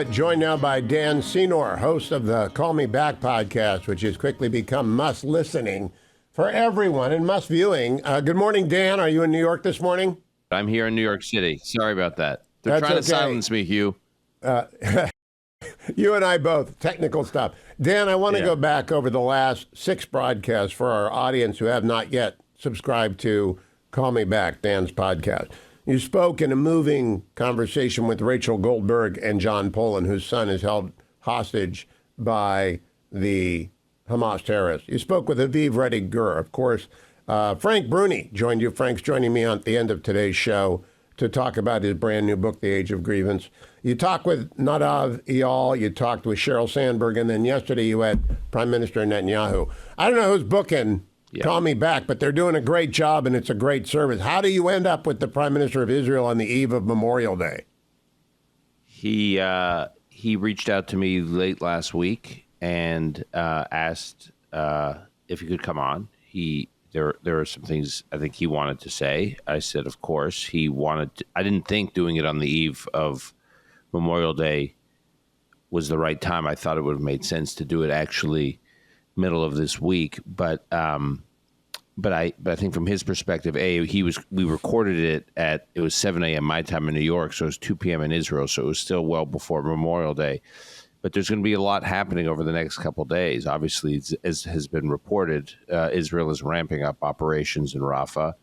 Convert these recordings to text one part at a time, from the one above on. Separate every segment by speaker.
Speaker 1: Joined now by Dan Senor, host of the Call Me Back podcast, which has quickly become must listening for everyone and must viewing. Good morning, Dan. Are you in New York this morning?
Speaker 2: I'm here in New York City. Sorry about that. They're trying to silence me, Hugh.
Speaker 1: You and I both. Technical stuff. Dan, I want to go back over the last 6 broadcasts for our audience who have not yet subscribed to Call Me Back, Dan's podcast. You spoke in a moving conversation with Rachel Goldberg and John Poland, whose son is held hostage by the Hamas terrorists. You spoke with Aviv Reddy-Gur. Of course, Frank Bruni joined you. Frank's joining me at the end of today's show to talk about his brand new book, The Age of Grievance. You talked with Nadav Eyal. You talked with Sheryl Sandberg. And then yesterday you had Prime Minister Netanyahu. I don't know who's booking Call Me Back, but they're doing a great job, and it's a great service. How do you end up with the Prime Minister of Israel on the eve of Memorial Day?
Speaker 2: He reached out to me late last week and asked if he could come on. There are some things I think he wanted to say. I said, of course. I didn't think doing it on the eve of Memorial Day was the right time. I thought it would have made sense to do it actually middle of this week, but I think from his perspective, we recorded it was 7 a.m. my time in New York, so it was 2 p.m. in Israel, so it was still well before Memorial Day. But there's going to be a lot happening over the next couple of days. Obviously, as has been reported, Israel is ramping up operations in Rafah,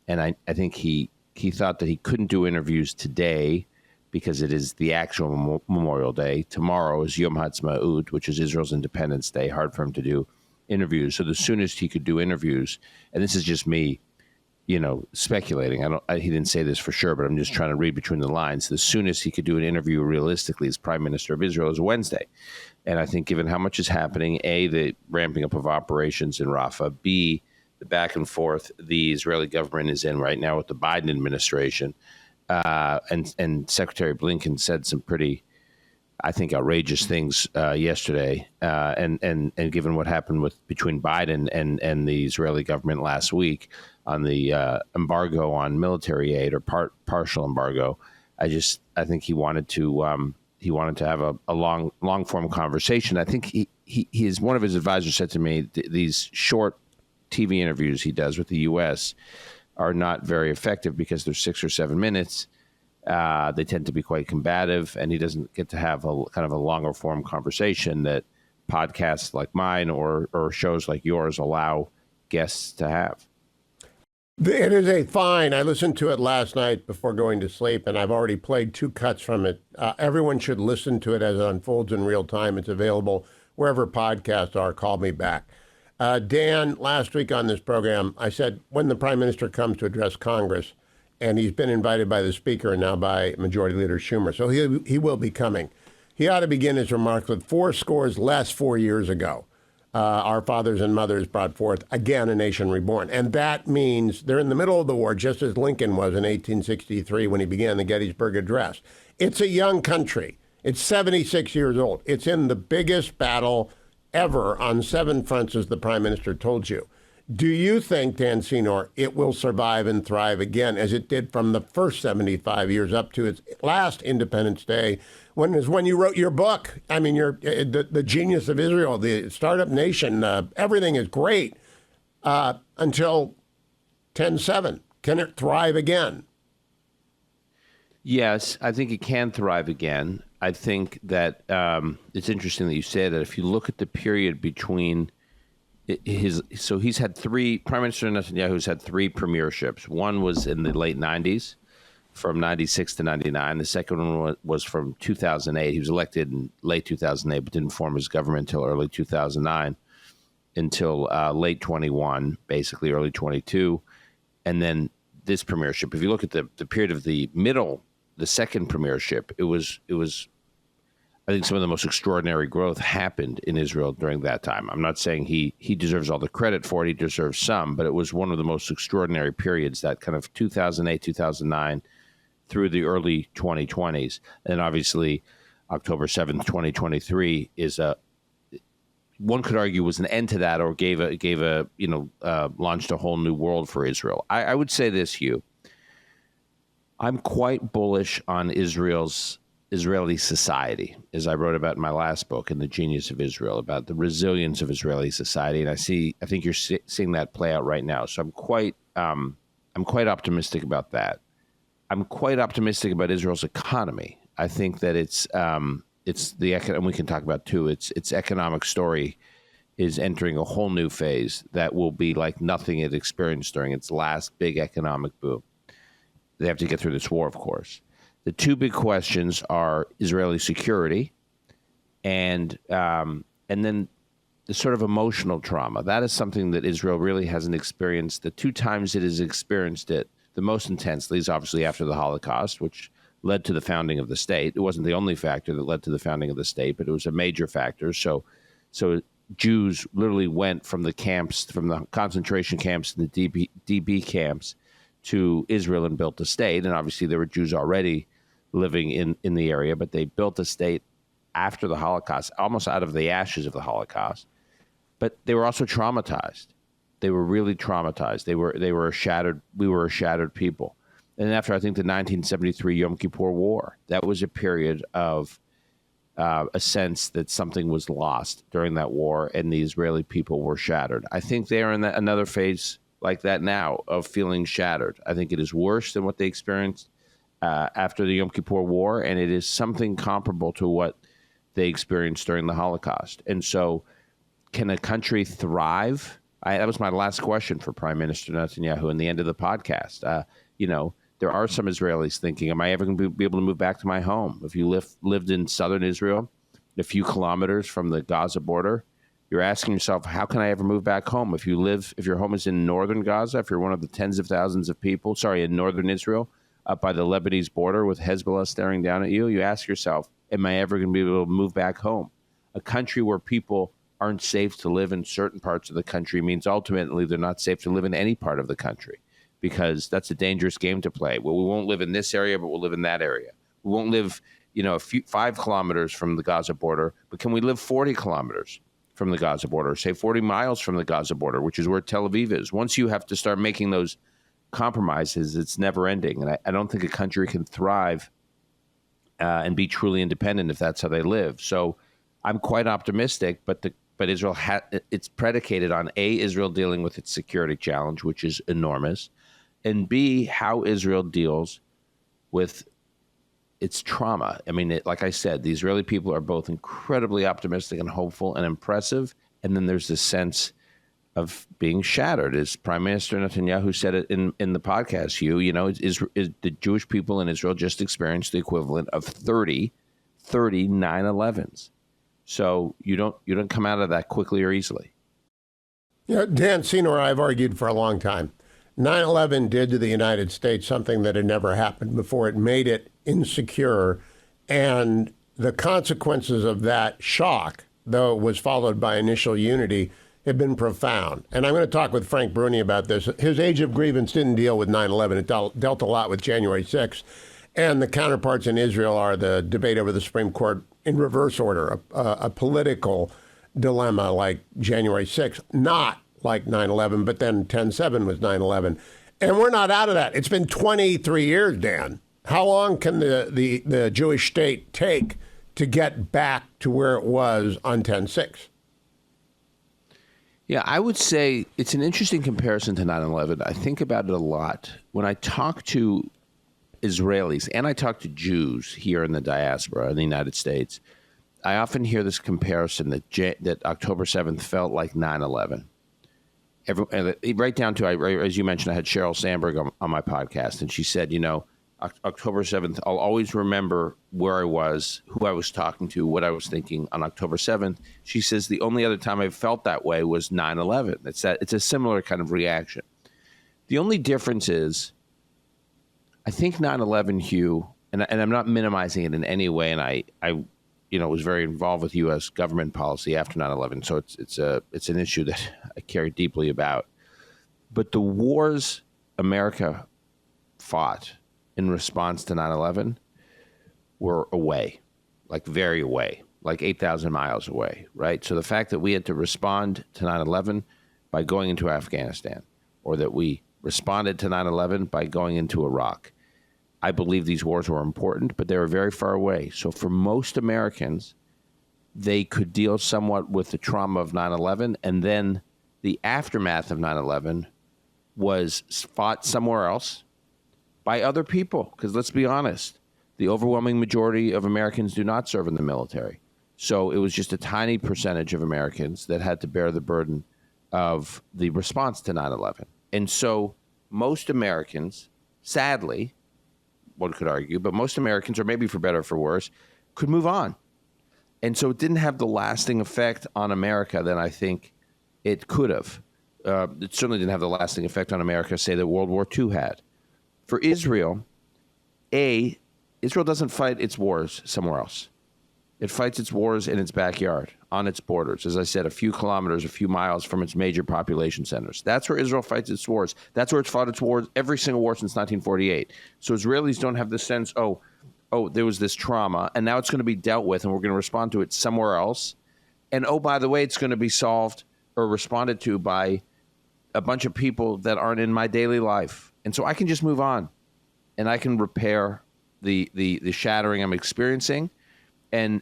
Speaker 2: and I think he thought that he couldn't do interviews today because it is the actual Memorial Day. Tomorrow is Yom Ha'atzmaut, which is Israel's Independence Day. Hard for him to do interviews. So the soonest he could do interviews, and this is just me, speculating. He didn't say this for sure, but I'm just trying to read between the lines. The soonest he could do an interview realistically as Prime Minister of Israel is Wednesday. And I think given how much is happening, A, the ramping up of operations in Rafah, B, the back and forth the Israeli government is in right now with the Biden administration, and Secretary Blinken said some pretty, I think, outrageous things yesterday. And given what happened between Biden and the Israeli government last week on the embargo on military aid or partial embargo, I think he wanted to have a long form conversation. I think one of his advisors said to me these short TV interviews he does with the U.S. are not very effective because they're 6 or 7 minutes. They tend to be quite combative, and he doesn't get to have a kind of a longer form conversation that podcasts like mine or shows like yours allow guests to have.
Speaker 1: It is fine. I listened to it last night before going to sleep, and I've already played 2 cuts from it. Everyone should listen to it as it unfolds in real time. It's available wherever podcasts are. Call Me Back. Dan, last week on this program, I said when the Prime Minister comes to address Congress, and he's been invited by the Speaker and now by Majority Leader Schumer, so he will be coming. He ought to begin his remarks with 4 scores less 4 years ago. Our fathers and mothers brought forth, again, a nation reborn. And that means they're in the middle of the war, just as Lincoln was in 1863 when he began the Gettysburg Address. It's a young country. It's 76 years old. It's in the biggest battle ever on 7 fronts, as the Prime Minister told you. Do you think, Dan Senor, it will survive and thrive again as it did from the first 75 years up to its last Independence Day, when you wrote your book? I mean, the genius of Israel, the startup nation, everything is great until 10/7. Can it thrive again?
Speaker 2: Yes, I think it can thrive again. I think that it's interesting that you say that. If you look at the period between he's had 3, Prime Minister Netanyahu's had 3 premierships. One was in the late 90s, from 96 to 99. The second one was from 2008. He was elected in late 2008, but didn't form his government until early 2009, until late 21, basically early 22. And then this premiership, if you look at the period of the second premiership, it was I think some of the most extraordinary growth happened in Israel during that time. I'm not saying he deserves all the credit for it. He deserves some, but it was one of the most extraordinary periods, that kind of 2008, 2009 through the early 2020s. And obviously October 7th, 2023 is one could argue was an end to that, or launched a whole new world for Israel. I would say this, Hugh. I'm quite bullish on Israel's Israeli society, as I wrote about in my last book, In the Genius of Israel, about the resilience of Israeli society. And I think you're seeing that play out right now. So I'm quite optimistic about that. I'm quite optimistic about Israel's economy. I think that it's and we can talk about too, its economic story is entering a whole new phase that will be like nothing it experienced during its last big economic boom. They have to get through this war, of course. The two big questions are Israeli security and then the sort of emotional trauma. That is something that Israel really hasn't experienced. The two times it has experienced it the most intensely is obviously after the Holocaust, which led to the founding of the state. It wasn't the only factor that led to the founding of the state, but it was a major factor. So Jews literally went from the camps, from the concentration camps and the DB camps to Israel and built a state. And obviously there were Jews already living in the area, but they built a state after the Holocaust, almost out of the ashes of the Holocaust. But they were also traumatized. They were really traumatized. They were shattered. We were a shattered people. And after, I think, the 1973 Yom Kippur War, that was a period of a sense that something was lost during that war, and the Israeli people were shattered. I think they are in another phase like that now of feeling shattered. I think it is worse than what they experienced after the Yom Kippur War, and it is something comparable to what they experienced during the Holocaust. And so can a country thrive? That was my last question for Prime Minister Netanyahu in the end of the podcast. There are some Israelis thinking, am I ever going to be able to move back to my home? If you lived in southern Israel, a few kilometers from the Gaza border, you're asking yourself, how can I ever move back home? If your home is in northern Gaza, if you're one of the tens of thousands of people, in northern Israel, up by the Lebanese border with Hezbollah staring down at you, you ask yourself, am I ever going to be able to move back home? A country where people aren't safe to live in certain parts of the country means ultimately they're not safe to live in any part of the country, because that's a dangerous game to play. Well, we won't live in this area, but we'll live in that area. We won't live, 5 kilometers from the Gaza border, but can we live 40 kilometers from the Gaza border, say 40 miles from the Gaza border, which is where Tel Aviv is? Once you have to start making those compromises, it's never ending. And I don't think a country can thrive and be truly independent if that's how they live. So I'm quite optimistic, but Israel it's predicated on A, Israel dealing with its security challenge, which is enormous, and B, how Israel deals with its trauma. I mean, like I said, the Israeli people are both incredibly optimistic and hopeful and impressive, and then there's this sense of being shattered. As Prime Minister Netanyahu said it in the podcast, Hugh, is the Jewish people in Israel just experienced the equivalent of 30 9/11s. So you don't come out of that quickly or easily.
Speaker 1: Dan, Senor, I've argued for a long time. 9/11 did to the United States something that had never happened before. It made it insecure, and the consequences of that shock, though it was followed by initial unity, have been profound. And I'm going to talk with Frank Bruni about this. His age of grievance didn't deal with 9/11. It dealt a lot with January 6th. And the counterparts in Israel are the debate over the Supreme Court in reverse order, a political dilemma like January 6th, not like 9/11, but then 10/7 was 9/11. And we're not out of that. It's been 23 years, Dan. How long can the Jewish state take to get back to where it was on 10/6?
Speaker 2: Yeah, I would say it's an interesting comparison to 9/11. I think about it a lot. When I talk to Israelis and I talk to Jews here in the diaspora in the United States, I often hear this comparison that October 7th felt like 9/11. Right down to, as you mentioned, I had Sheryl Sandberg on my podcast, and she said, October 7th, I'll always remember where I was, who I was talking to, what I was thinking on October 7th. She says the only other time I felt that way was 9/11. It's a similar kind of reaction. The only difference is, I think 9/11, Hugh, and I'm not minimizing it in any way, and I was very involved with U.S. government policy after 9/11, so it's an issue that I care deeply about. But the wars America fought in response to 9/11 were away, like very away, like 8,000 miles away, right? So the fact that we had to respond to 9/11 by going into Afghanistan, or that we responded to 9/11 by going into Iraq, I believe these wars were important, but they were very far away. So for most Americans, they could deal somewhat with the trauma of 9/11, and then the aftermath of 9/11 was fought somewhere else by other people. Because let's be honest, the overwhelming majority of Americans do not serve in the military. So it was just a tiny percentage of Americans that had to bear the burden of the response to 9/11. And so most Americans, sadly, one could argue, but most Americans, or maybe for better or for worse, could move on. And so it didn't have the lasting effect on America that I think it could have. It certainly didn't have the lasting effect on America, say, that World War II had. For Israel, Israel doesn't fight its wars somewhere else. It fights its wars in its backyard, on its borders, as I said, a few kilometers, a few miles from its major population centers. That's where Israel fights its wars. That's where it's fought its wars, every single war since 1948. So Israelis don't have the sense, oh, there was this trauma, and now it's going to be dealt with, and we're going to respond to it somewhere else. And, oh, by the way, it's going to be solved or responded to by a bunch of people that aren't in my daily life. And so I can just move on, and I can repair the shattering I'm experiencing and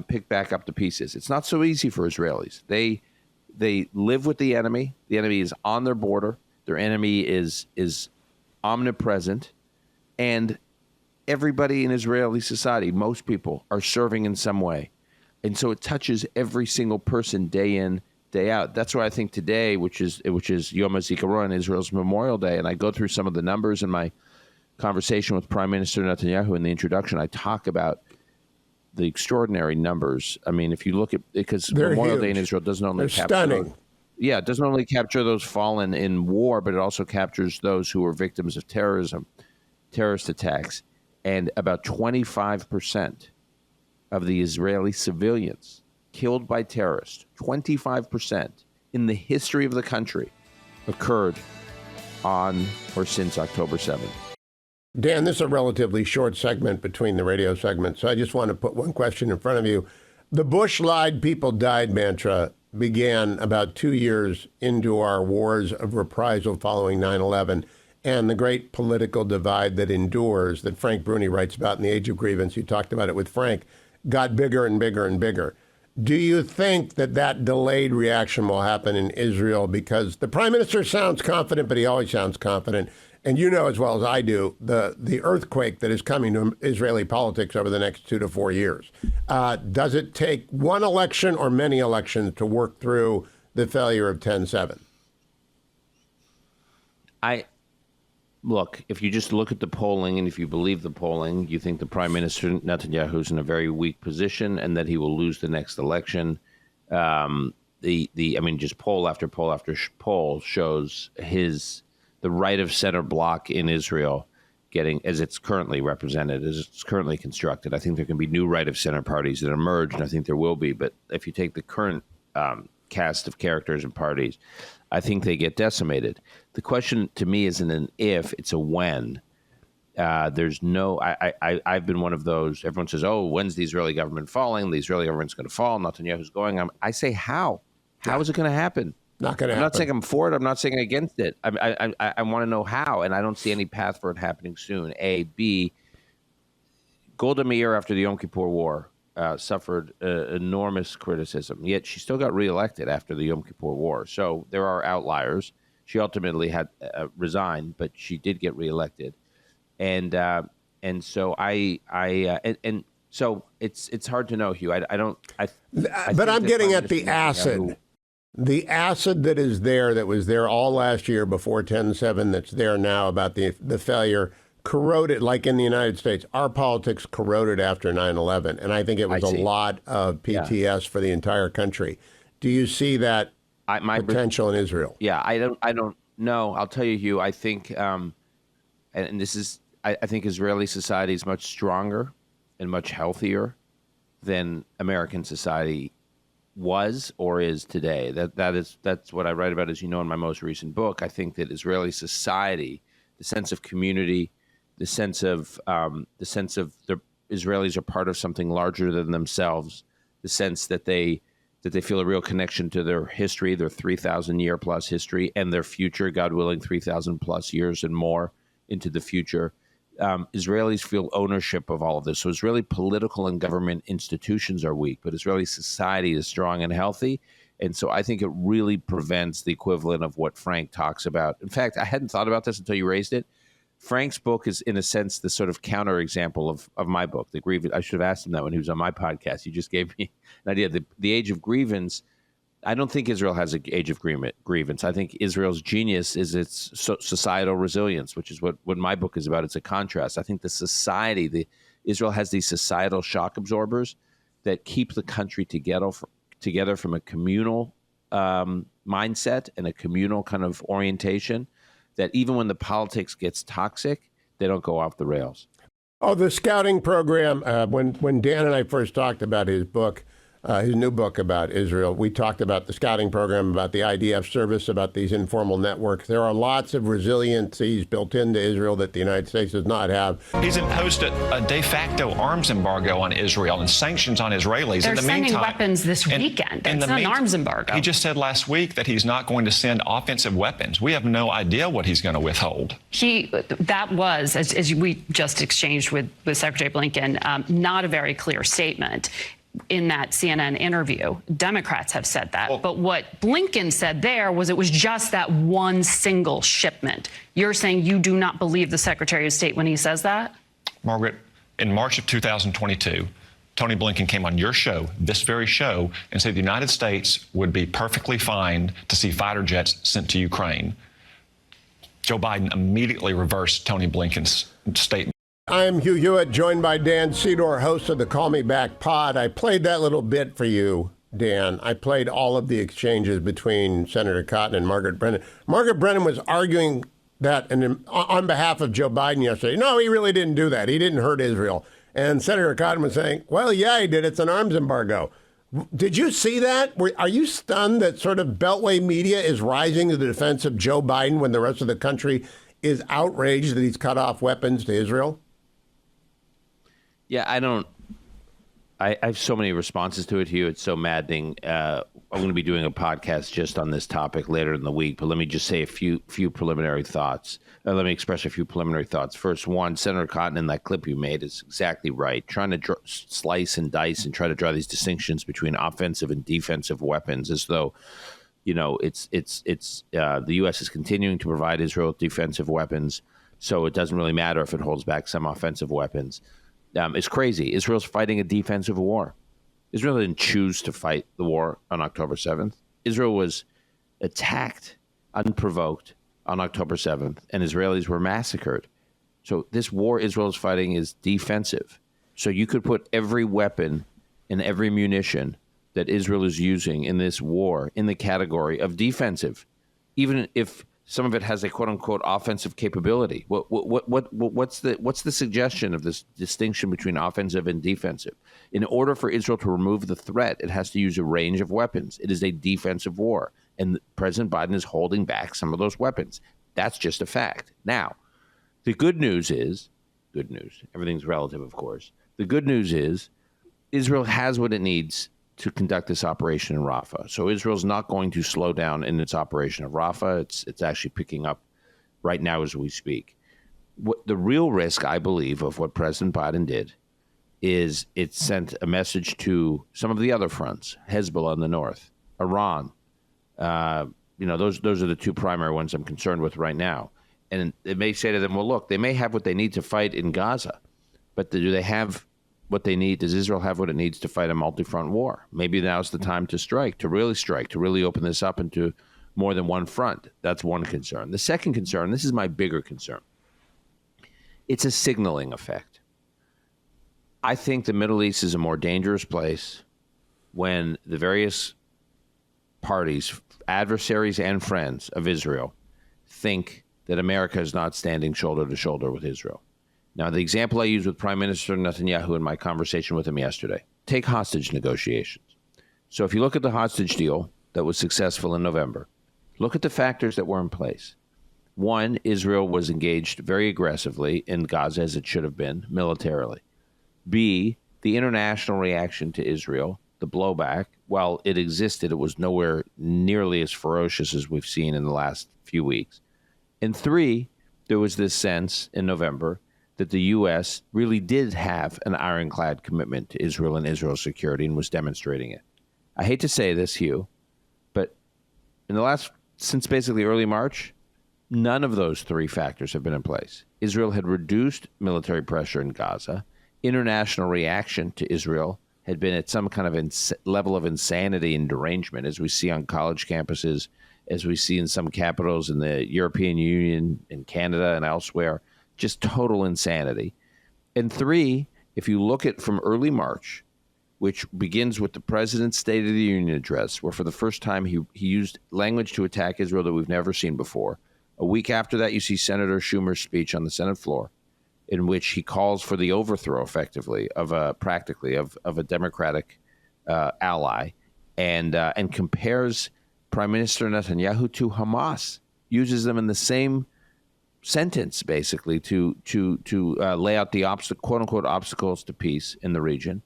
Speaker 2: pick back up the pieces. It's not so easy for Israelis. They live with the enemy. The enemy is on their border. Their enemy is omnipresent. And everybody in Israeli society, most people, are serving in some way. And so it touches every single person day in, day out. That's why I think today, which is Yom HaZikaron, Israel's Memorial Day, and I go through some of the numbers in my conversation with Prime Minister Netanyahu in the introduction. I talk about the extraordinary numbers. I mean, if you look at, because Memorial Day in Israel doesn't only capture,
Speaker 1: stunning.
Speaker 2: Yeah, it doesn't only capture those fallen in war, but it also captures those who were victims of terrorism, terrorist attacks. And about 25% of the Israeli civilians killed by terrorists, 25% in the history of the country, occurred on or since October 7th.
Speaker 1: Dan, this is a relatively short segment between the radio segments, so I just want to put one question in front of you. The Bush lied, people died mantra began about 2 years into our wars of reprisal following 9/11 and the great political divide that endures, that Frank Bruni writes about in The Age of Grievance. You talked about it with Frank, got bigger and bigger and bigger. Do you think that delayed reaction will happen in Israel? Because the prime minister sounds confident, but he always sounds confident. And you know as well as I do, the earthquake that is coming to Israeli politics over the next 2 to 4 years. Does it take one election or many elections to work through the failure of 10/7?
Speaker 2: Look, if you just look at the polling, and if you believe the polling, you think the Prime Minister Netanyahu is in a very weak position and that he will lose the next election. Just poll after poll after poll shows the right of center bloc in Israel getting, as it's currently represented, as it's currently constructed. I think there can be new right of center parties that emerge, and I think there will be. But if you take the current cast of characters and parties, I think they get decimated. The question to me isn't an if, it's a when. There's no, I've been one of those, everyone says, oh, when's the Israeli government falling? The Israeli government's going to fall. Netanyahu's going. I say, how? How is it going to happen?
Speaker 1: Not going to happen.
Speaker 2: I'm not saying I'm for it. I'm not saying against it. I want to know how, and I don't see any path for it happening soon. A. B. Golda Meir, after the Yom Kippur War, suffered enormous criticism, yet she still got reelected after the Yom Kippur War. So there are outliers. She ultimately had resigned, but she did get reelected, and so so it's hard to know, Hugh.
Speaker 1: But I'm getting at the acid. The acid that is there, that was there all last year before 10/7, that's there now about the failure, corroded, like in the United States. Our politics corroded after 9/11, and I think it was a lot of PTS for the entire country. Do you see that potential in Israel?
Speaker 2: Yeah, I don't know. I'll tell you, Hugh, I think, and this is, I think Israeli society is much stronger and much healthier than American society was or is today. That's what I write about, as you know, in my most recent book. I think that Israeli society, the sense of community, the sense of the Israelis are part of something larger than themselves, the sense that they feel a real connection to their history, their 3,000-year plus history, and their future, God willing, 3,000 plus years and more into the future. Israelis feel ownership of all of this. So Israeli political and government institutions are weak, but Israeli society is strong and healthy. And so I think it really prevents the equivalent of what Frank talks about. In fact, I hadn't thought about this until you raised it. Frank's book is, in a sense, the sort of counterexample of my book, The Grievance. I should have asked him that when he was on my podcast. He just gave me an idea. The Age of Grievance, I don't think Israel has an age of grievance. I think Israel's genius is its societal resilience, which is what my book is about. It's a contrast. I think the society, Israel has these societal shock absorbers that keep the country together from a communal mindset and a communal kind of orientation, that even when the politics gets toxic, they don't go off the rails.
Speaker 1: Oh, the scouting program, when Dan and I first talked about his book, his new book about Israel, we talked about the scouting program, about the IDF service, about these informal networks. There are lots of resiliencies built into Israel that the United States does not have.
Speaker 3: He's imposed a de facto arms embargo on Israel and sanctions on Israelis.
Speaker 4: They're sending weapons this weekend. It's not an arms embargo.
Speaker 3: He just said last week that he's not going to send offensive weapons. We have no idea what he's going to withhold.
Speaker 4: That was, as we just exchanged with Secretary Blinken, not a very clear statement. In that CNN interview, Democrats have said that. Well, but what Blinken said there was it was just that one single shipment. You're saying you do not believe the Secretary of State when he says that?
Speaker 3: Margaret, in March of 2022, Tony Blinken came on your show, this very show, and said the United States would be perfectly fine to see fighter jets sent to Ukraine. Joe Biden immediately reversed Tony Blinken's statement.
Speaker 1: I'm Hugh Hewitt, joined by Dan Senor, host of the Call Me Back pod. I played that little bit for you, Dan. I played all of the exchanges between Senator Cotton and Margaret Brennan. Margaret Brennan was arguing that on behalf of Joe Biden yesterday. No, he really didn't do that. He didn't hurt Israel. And Senator Cotton was saying, well, yeah, he did. It's an arms embargo. Did you see that? Are you stunned that sort of Beltway media is rising to the defense of Joe Biden when the rest of the country is outraged that he's cut off weapons to Israel?
Speaker 2: Yeah, I have so many responses to it, Hugh. It's so maddening. I'm going to be doing a podcast just on this topic later in the week, but let me just say a few preliminary thoughts. Let me express a few preliminary thoughts. First, one, Senator Cotton in that clip you made is exactly right. Trying to slice and dice and try to draw these distinctions between offensive and defensive weapons, as though, it's the U.S. is continuing to provide Israel with defensive weapons, so it doesn't really matter if it holds back some offensive weapons. It's crazy. Israel's fighting a defensive war. Israel didn't choose to fight the war on October 7th. Israel was attacked unprovoked on October 7th, and Israelis were massacred. So this war Israel is fighting is defensive. So you could put every weapon and every munition that Israel is using in this war in the category of defensive, even if some of it has a quote unquote offensive capability. What's the suggestion of this distinction between offensive and defensive? In order for Israel to remove the threat, it has to use a range of weapons. It is a defensive war, and President Biden is holding back some of those weapons. That's just a fact. Now, the good news is, everything's relative, of course. The good news is Israel has what it needs to conduct this operation in Rafah. So Israel's not going to slow down in its operation of Rafah. It's actually picking up right now as we speak. The real risk, I believe, of what President Biden did is it sent a message to some of the other fronts, Hezbollah in the north, Iran. Those are the two primary ones I'm concerned with right now. And it may say to them, well, look, they may have what they need to fight in Gaza, but do they have what they need? Does Israel have what it needs to fight a multi-front war? Maybe now's the time to strike, to really open this up into more than one front. That's one concern. The second concern, this is my bigger concern, it's a signaling effect. I think the Middle East is a more dangerous place when the various parties, adversaries and friends of Israel, think that America is not standing shoulder to shoulder with Israel. Now, the example I used with Prime Minister Netanyahu in my conversation with him yesterday, take hostage negotiations. So if you look at the hostage deal that was successful in November, look at the factors that were in place. One, Israel was engaged very aggressively in Gaza, as it should have been, militarily. B, the international reaction to Israel, the blowback, while it existed, it was nowhere nearly as ferocious as we've seen in the last few weeks. And three, there was this sense in November that the U.S. really did have an ironclad commitment to Israel and Israel's security and was demonstrating it. I hate to say this, Hugh, but since basically early March, none of those three factors have been in place. Israel had reduced military pressure in Gaza. International reaction to Israel had been at some kind of level of insanity and derangement, as we see on college campuses, as we see in some capitals in the European Union, in Canada and elsewhere, just total insanity. And three, if you look at from early March, which begins with the president's State of the Union address, where for the first time he used language to attack Israel that we've never seen before. A week after that, you see Senator Schumer's speech on the Senate floor, in which he calls for the overthrow, effectively, of a Democratic ally, and compares Prime Minister Netanyahu to Hamas, uses them in the same sentence, basically, to lay out the quote unquote obstacles to peace in the region.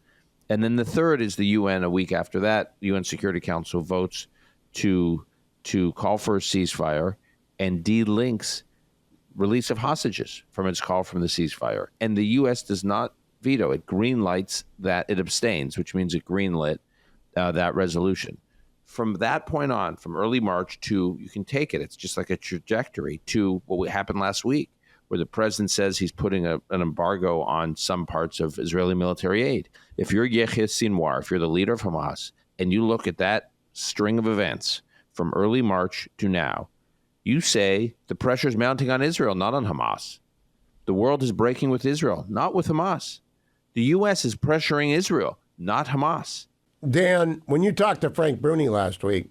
Speaker 2: And then the third is the UN. A week after that, the UN Security Council votes to call for a ceasefire and delinks release of hostages from its call from the ceasefire. And the U.S. does not veto it. Greenlights that. It abstains, which means it greenlit that resolution. From that point on, from early March to, you can take it, it's just like a trajectory to what happened last week, where the president says he's putting an embargo on some parts of Israeli military aid. If you're Yehia Sinwar, if you're the leader of Hamas, and you look at that string of events from early March to now, you say the pressure is mounting on Israel, not on Hamas. The world is breaking with Israel, not with Hamas. The U.S. is pressuring Israel, not Hamas.
Speaker 1: Dan, when you talked to Frank Bruni last week,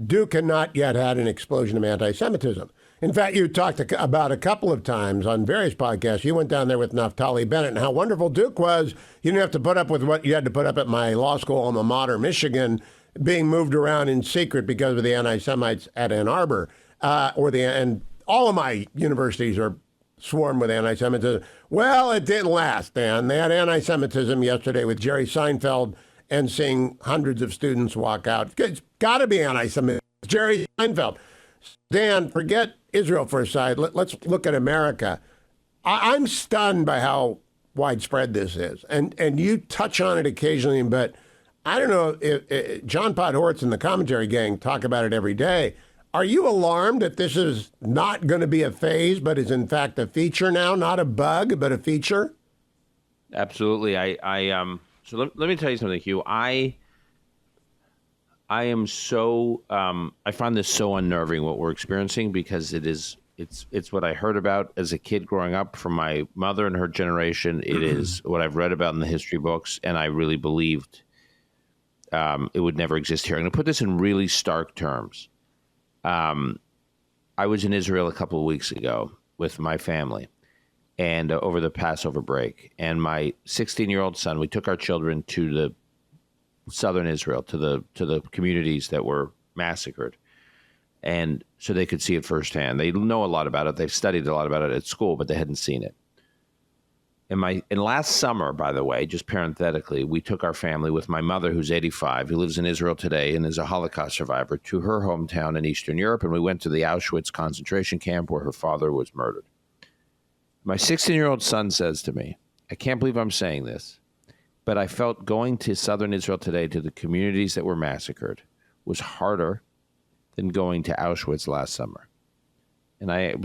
Speaker 1: Duke had not yet had an explosion of anti-Semitism. In fact, you talked about a couple of times on various podcasts. You went down there with Naftali Bennett and how wonderful Duke was. You didn't have to put up with what you had to put up at my law school alma mater, Michigan, being moved around in secret because of the anti-Semites at Ann Arbor. And all of my universities are swarmed with anti-Semitism. Well, it didn't last, Dan. They had anti-Semitism yesterday with Jerry Seinfeld and seeing hundreds of students walk out. It's got to be anti-Semitism. Jerry Seinfeld. Dan, forget Israel for a side. Let's look at America. I'm stunned by how widespread this is. And you touch on it occasionally, but I don't know if John Podhoretz and the commentary gang talk about it every day. Are you alarmed that this is not going to be a phase, but is in fact a feature now, not a bug, but a feature?
Speaker 2: Absolutely. So let me tell you something, Hugh. I am so I find this so unnerving what we're experiencing, because it's what I heard about as a kid growing up from my mother and her generation. It is what I've read about in the history books, and I really believed it would never exist here. I'm going to put this in really stark terms. I was in Israel a couple of weeks ago with my family, and over the Passover break, and my 16-year-old son, we took our children to the southern Israel, to the communities that were massacred, and so they could see it firsthand. They know a lot about it. They've studied a lot about it at school, but they hadn't seen it. And last summer, by the way, just parenthetically, we took our family with my mother, who's 85, who lives in Israel today and is a Holocaust survivor, to her hometown in Eastern Europe, and we went to the Auschwitz concentration camp where her father was murdered. My 16-year-old son says to me, I can't believe I'm saying this, but I felt going to southern Israel today, to the communities that were massacred, was harder than going to Auschwitz last summer. And I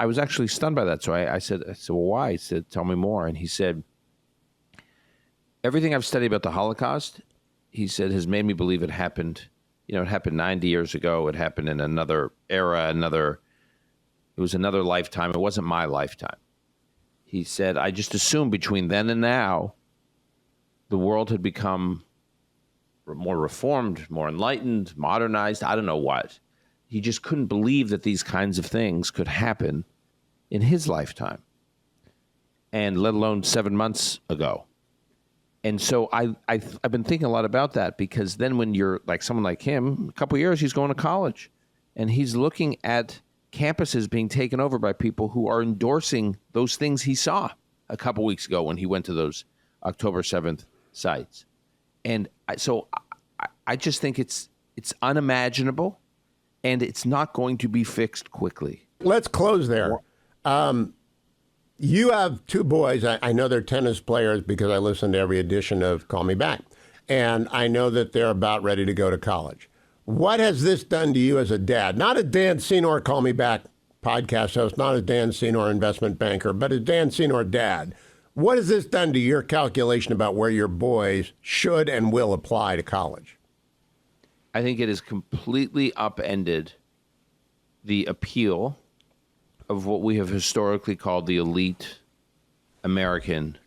Speaker 2: was actually stunned by that. So I said, well, why? He said, tell me more. And he said, everything I've studied about the Holocaust, he said, has made me believe it happened. It happened 90 years ago. It happened in another era, it was another lifetime. It wasn't my lifetime. He said, I just assumed between then and now, the world had become more reformed, more enlightened, modernized. I don't know what. He just couldn't believe that these kinds of things could happen in his lifetime, and let alone 7 months ago. And so I've been thinking a lot about that, because then when you're like someone like him, a couple of years, he's going to college, and he's looking at campuses being taken over by people who are endorsing those things he saw a couple weeks ago when he went to those October 7th sites. And so I just think it's unimaginable. And it's not going to be fixed quickly.
Speaker 1: Let's close there. You have two boys. I know they're tennis players because I listen to every edition of Call Me Back. And I know that they're about ready to go to college. What has this done to you as a dad? Not as Dan Senor, Call Me Back podcast host, not as Dan Senor, investment banker, but as Dan Senor dad. What has this done to your calculation about where your boys should and will apply to college?
Speaker 2: I think it has completely upended the appeal of what we have historically called the elite American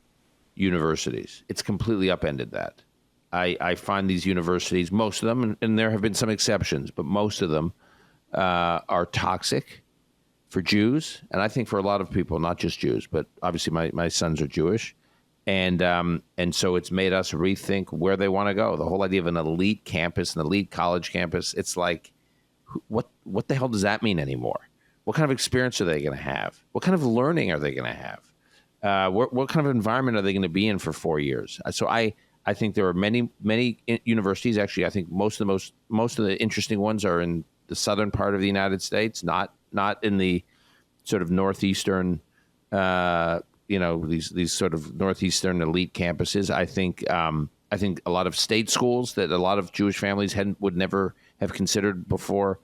Speaker 2: universities. It's completely upended that. I find these universities, most of them, and there have been some exceptions, but most of them are toxic for Jews, and I think for a lot of people, not just Jews, but obviously my sons are Jewish, and so it's made us rethink where they want to go. The whole idea of an elite campus, an elite college campus, it's like, what the hell does that mean anymore? What kind of experience are they going to have? What kind of learning are they going to have? What kind of environment are they going to be in for 4 years? So I think there are many universities. Actually, I think most of the interesting ones are in the southern part of the United States, not in the sort of northeastern, these sort of northeastern elite campuses. I think a lot of state schools that a lot of Jewish families would never have considered before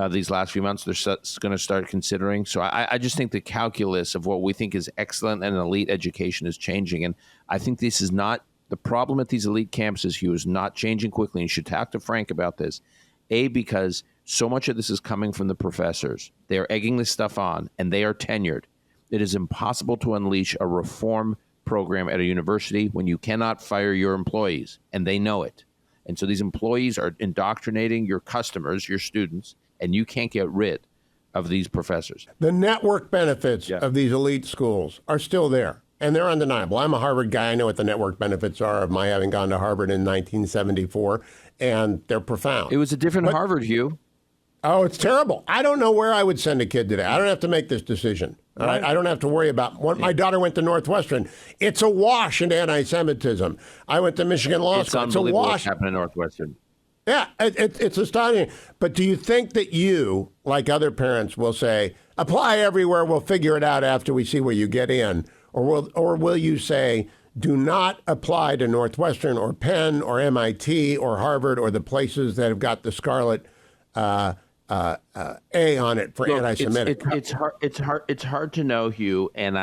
Speaker 2: these last few months, they're going to start considering. So I just think the calculus of what we think is excellent and elite education is changing. And I think this is not the problem at these elite campuses, Hugh, is not changing quickly. And you should talk to Frank about this. Because so much of this is coming from the professors. They are egging this stuff on, and they are tenured. It is impossible to unleash a reform program at a university when you cannot fire your employees, and they know it. And so these employees are indoctrinating your customers, your students, and you can't get rid of these professors.
Speaker 1: The network benefits of these elite schools are still there, and they're undeniable. I'm a Harvard guy. I know what the network benefits are of my having gone to Harvard in 1974, and they're profound.
Speaker 2: It was a different Harvard, Hugh.
Speaker 1: Oh, it's terrible. I don't know where I would send a kid today. I don't have to make this decision. Right. I don't have to worry about when my daughter went to Northwestern. It's a wash in anti-Semitism. I went to Michigan Law School. It's a wash.
Speaker 2: What's happened in Northwestern.
Speaker 1: Yeah, it's astonishing. But do you think that you, like other parents, will say, apply everywhere, we'll figure it out after we see where you get in? Or will you say, do not apply to Northwestern or Penn or MIT or Harvard or the places that have got the scarlet A on it for anti-Semitic?
Speaker 2: It's hard to know, Hugh, and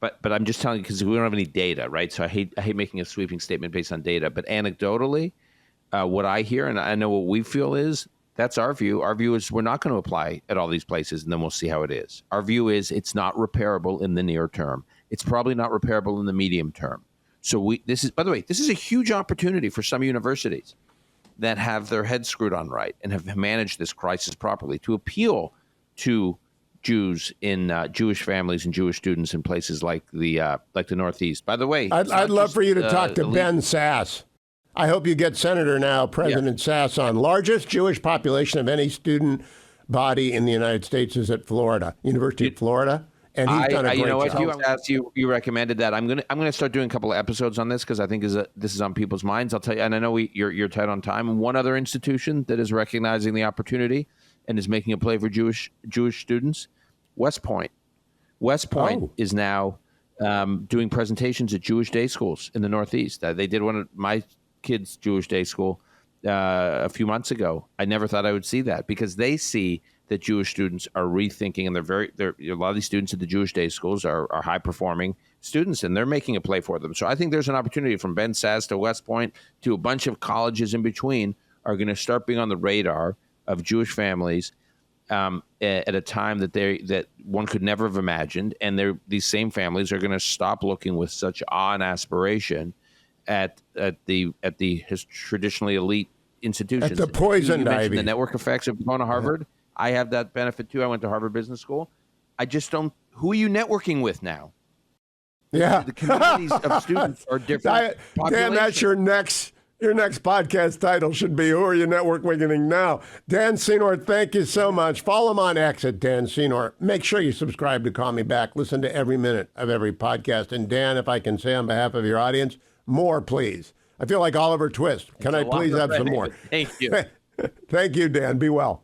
Speaker 2: but I'm just telling you because we don't have any data, right? So I hate making a sweeping statement based on data, but anecdotally, what I hear and I know what we feel is that's our view. Our view is we're not going to apply at all these places, and then we'll see how it is. Our view is it's not repairable in the near term. It's probably not repairable in the medium term. So this is, by the way, this is a huge opportunity for some universities that have their heads screwed on right and have managed this crisis properly to appeal to Jews in Jewish families and Jewish students in places like the Northeast. By the way,
Speaker 1: I'd love for you to talk to Ben Sass. I hope you get Senator now, President Sass on. Largest Jewish population of any student body in the United States is at Florida, University of Florida. And he's done a great job.
Speaker 2: You recommended that. I'm gonna start doing a couple of episodes on this because I think this is on people's minds. I'll tell you, and I know you're tight on time. One other institution that is recognizing the opportunity and is making a play for Jewish students, West Point. West Point is now doing presentations at Jewish day schools in the Northeast. They did one at my kids' Jewish day school a few months ago. I never thought I would see that because they see that Jewish students are rethinking, and a lot of these students at the Jewish day schools are high-performing students, and they're making a play for them. So I think there's an opportunity from Ben Sass to West Point to a bunch of colleges in between are going to start being on the radar of Jewish families at a time that one could never have imagined, and these same families are going to stop looking with such awe and aspiration at the traditionally elite institutions.
Speaker 1: At the poison ivy.
Speaker 2: The network effects of going to Harvard. Yeah. I have that benefit too. I went to Harvard Business School. I just don't. Who are you networking with now?
Speaker 1: Yeah,
Speaker 2: the communities of students are different.
Speaker 1: Dan, that's your next podcast title should be "Who are you networking now?" Dan Senor, thank you so much. Follow him on X at Dan Senor. Make sure you subscribe to Call Me Back. Listen to every minute of every podcast. And Dan, if I can say on behalf of your audience, more please. I feel like Oliver Twist. Can I please have some more?
Speaker 2: Thank you.
Speaker 1: Thank you, Dan. Be well.